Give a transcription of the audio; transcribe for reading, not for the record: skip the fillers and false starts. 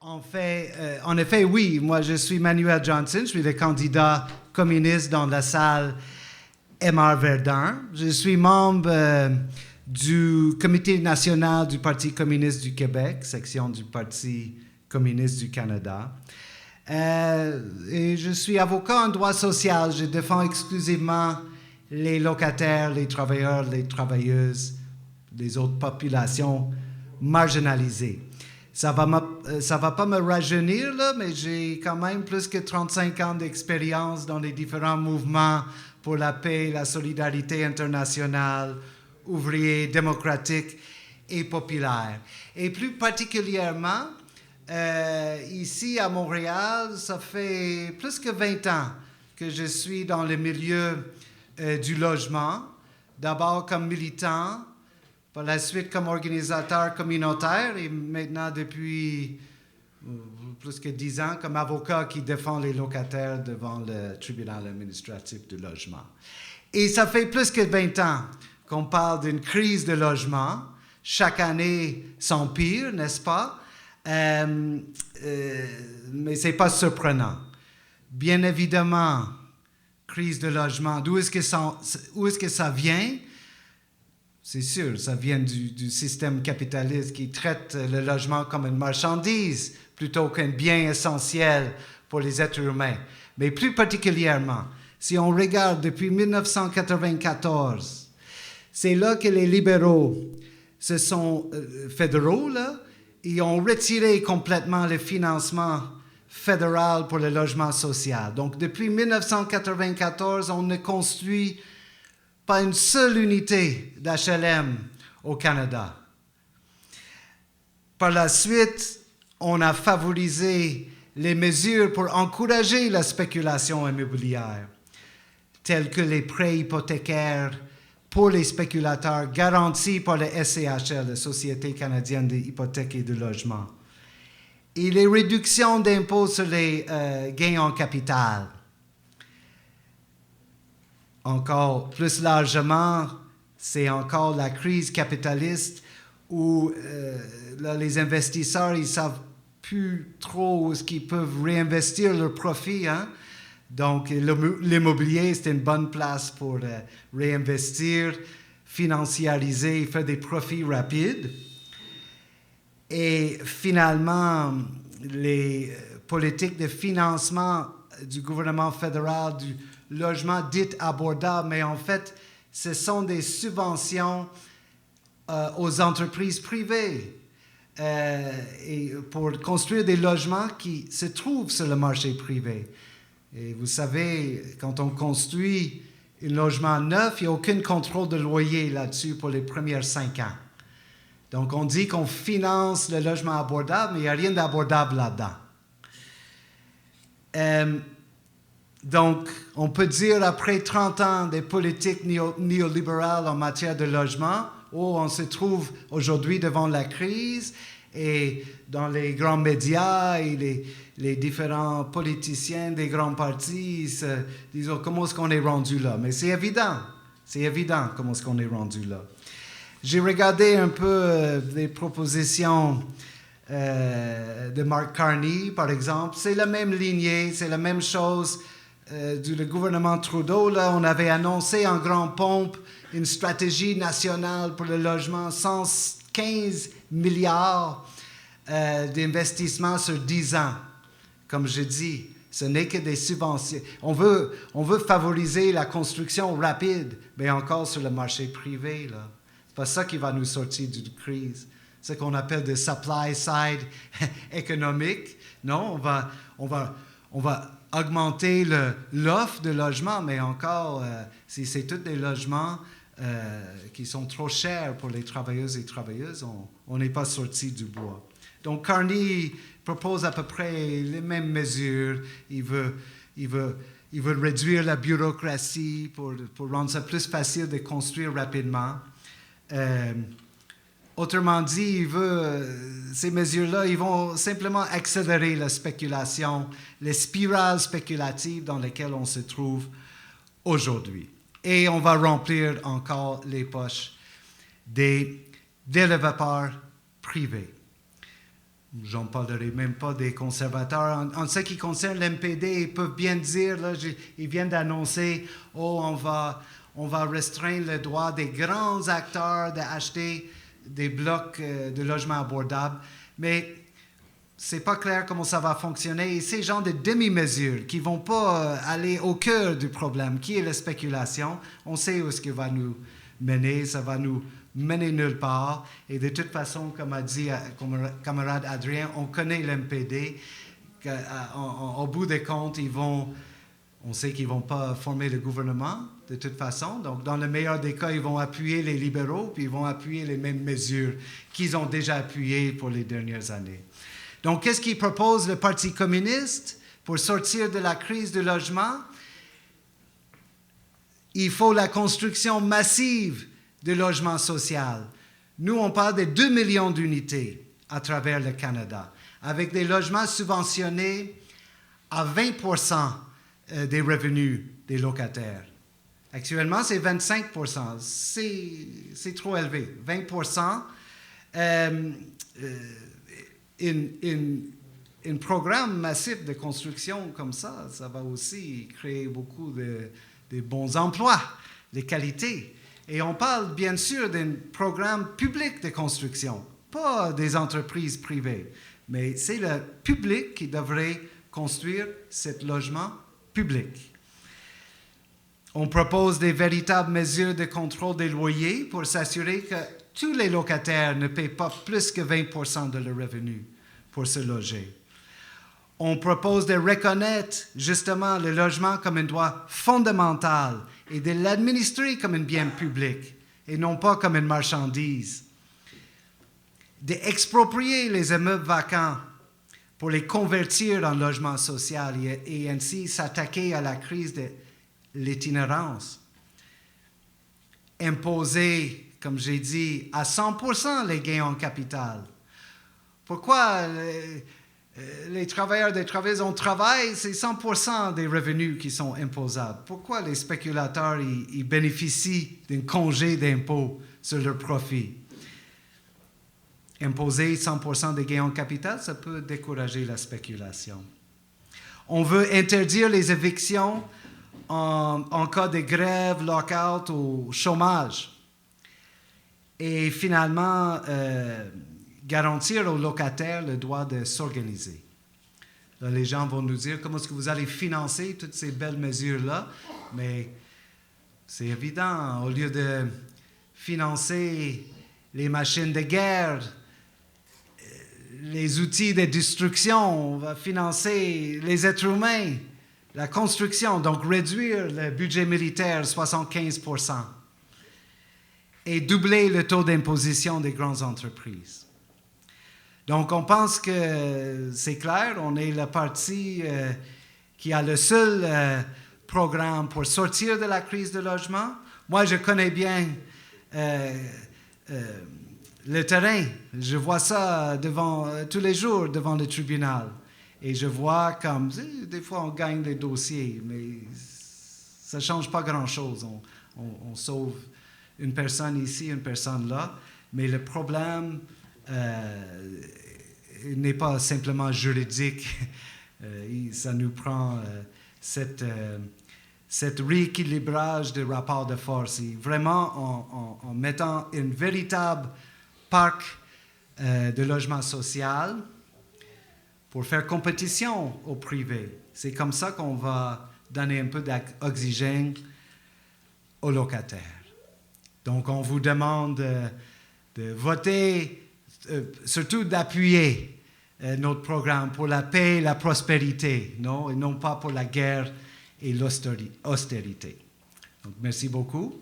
En effet, oui. Moi, je suis Manuel Johnson. Je suis le candidat communiste dans la salle MR Verdun. Je suis membre du Comité national du Parti communiste du Québec, section du Parti communiste du Canada. Et je suis avocat en droit social. Je défends exclusivement les locataires, les travailleurs, les travailleuses, les autres populations marginalisées. Ça va pas me rajeunir, là, mais j'ai quand même plus que 35 ans d'expérience dans les différents mouvements pour la paix, la solidarité internationale, ouvrier, démocratique et populaire. Et plus particulièrement, ici à Montréal, ça fait plus que 20 ans que je suis dans le milieu du logement, d'abord comme militant, par la suite comme organisateur communautaire et maintenant depuis plus que 10 ans comme avocat qui défend les locataires devant le tribunal administratif du logement. Et ça fait plus que 20 ans qu'on parle d'une crise de logement. Chaque année s'empire, n'est-ce pas? Mais ce n'est pas surprenant. Bien évidemment, crise de logement, d'où est-ce que ça vient? C'est sûr, ça vient du système capitaliste qui traite le logement comme une marchandise plutôt qu'un bien essentiel pour les êtres humains. Mais plus particulièrement, si on regarde depuis 1994, c'est là que les libéraux se sont fédéraux, là, et ont retiré complètement le financement fédéral pour le logement social. Donc, depuis 1994, on ne construit pas une seule unité d'HLM au Canada. Par la suite, on a favorisé les mesures pour encourager la spéculation immobilière, telles que les prêts hypothécaires pour les spéculateurs garantis par le SCHL, la Société canadienne des hypothèques et de logement, et les réductions d'impôts sur les gains en capital. Encore plus largement, c'est encore la crise capitaliste où là, les investisseurs, ils ne savent plus trop où est-ce qu'ils peuvent réinvestir leurs profits. Hein? Donc, l'immobilier, c'est une bonne place pour réinvestir, financiariser, faire des profits rapides. Et finalement, les politiques de financement du gouvernement fédéral, du logement dit abordable, mais en fait, ce sont des subventions aux entreprises privées et pour construire des logements qui se trouvent sur le marché privé. Et vous savez, quand on construit un logement neuf, il n'y a aucun contrôle de loyer là-dessus pour les premières 5 ans. Donc, on dit qu'on finance le logement abordable, mais il n'y a rien d'abordable là-dedans. Donc, on peut dire, après 30 ans de politiques néolibérales en matière de logement, où on se trouve aujourd'hui devant la crise et dans les grands médias et les différents politiciens des grands partis disent comment est-ce qu'on est rendu là. Mais c'est évident comment est-ce qu'on est rendu là. J'ai regardé un peu les propositions de Mark Carney, par exemple. C'est la même lignée, c'est la même chose. Du gouvernement Trudeau, là, on avait annoncé en grande pompe une stratégie nationale pour le logement, 115 milliards d'investissements sur 10 ans. Comme je dis, ce n'est que des subventions. On veut favoriser la construction rapide, mais encore sur le marché privé. Là. C'est pas ça qui va nous sortir d'une crise. C'est ce qu'on appelle de supply side économique. Non, on va augmenter l'offre de logements, mais encore, si c'est tous des logements qui sont trop chers pour les travailleuses et travailleuses, on n'est pas sorti du bois. Donc, Carney propose à peu près les mêmes mesures. Il veut réduire la bureaucratie pour rendre ça plus facile de construire rapidement. Autrement dit, ces mesures-là, ils vont simplement accélérer la spéculation, les spirales spéculatives dans lesquelles on se trouve aujourd'hui. Et on va remplir encore les poches des développeurs privés. j'en parlerai même pas des conservateurs. En ce qui concerne l'NPD, ils peuvent bien dire, là, ils viennent d'annoncer, on va restreindre le droit des grands acteurs d'acheter des blocs de logements abordables. Mais c'est pas clair comment ça va fonctionner. Et ces genres de demi-mesures qui vont pas aller au cœur du problème, qui est la spéculation, on sait où ce qui va nous mener, ça va nous mener nulle part. Et de toute façon, comme a dit mon camarade Adrien, on connaît l'NPD. Au bout des comptes, on sait qu'ils ne vont pas former le gouvernement de toute façon. Donc, dans le meilleur des cas, ils vont appuyer les libéraux, puis ils vont appuyer les mêmes mesures qu'ils ont déjà appuyées pour les dernières années. Donc, qu'est-ce qu'il propose le Parti communiste pour sortir de la crise du logement? Il faut la construction massive de logements sociaux. Nous, on parle de 2 millions d'unités à travers le Canada, avec des logements subventionnés à 20% des revenus des locataires. Actuellement, c'est 25%. C'est trop élevé. 20%. Un programme massif de construction comme ça va aussi créer beaucoup de bons emplois, de qualité. Et on parle bien sûr d'un programme public de construction, pas des entreprises privées, mais c'est le public qui devrait construire ce logement public. On propose des véritables mesures de contrôle des loyers pour s'assurer que tous les locataires ne paient pas plus que 20% de leurs revenus pour se loger. On propose de reconnaître justement le logement comme un droit fondamental et de l'administrer comme un bien public et non pas comme une marchandise. D'exproprier les immeubles vacants pour les convertir en logement social et ainsi s'attaquer à la crise de l'itinérance. Imposer, comme j'ai dit, à 100% les gains en capital. Pourquoi les travailleurs et les travailleuses en travail, c'est 100% des revenus qui sont imposables? Pourquoi les spéculateurs ils bénéficient d'un congé d'impôt sur leurs profits? Imposer 100% des gains en capital, ça peut décourager la spéculation. On veut interdire les évictions en cas de grève, lockout ou chômage. Et finalement, garantir aux locataires le droit de s'organiser. Là, les gens vont nous dire comment est-ce que vous allez financer toutes ces belles mesures-là, mais c'est évident, au lieu de financer les machines de guerre, les outils de destruction, on va financer les êtres humains, la construction, donc réduire le budget militaire 75% et doubler le taux d'imposition des grandes entreprises. Donc, on pense que c'est clair, on est le parti qui a le seul programme pour sortir de la crise du logement. Moi, je connais bien le terrain. Je vois ça tous les jours devant le tribunal. Et je vois comme, des fois, on gagne des dossiers, mais ça ne change pas grand-chose. On sauve une personne ici, une personne là, mais le problème n'est pas simplement juridique. Ça nous prend cet rééquilibrage des rapports de force. Et vraiment, en mettant un véritable parc de logement social pour faire compétition au privé. C'est comme ça qu'on va donner un peu d'oxygène aux locataires. Donc, on vous demande de voter, surtout d'appuyer notre programme pour la paix et la prospérité, non? Et non pas pour la guerre et l'austérité. Donc, merci beaucoup.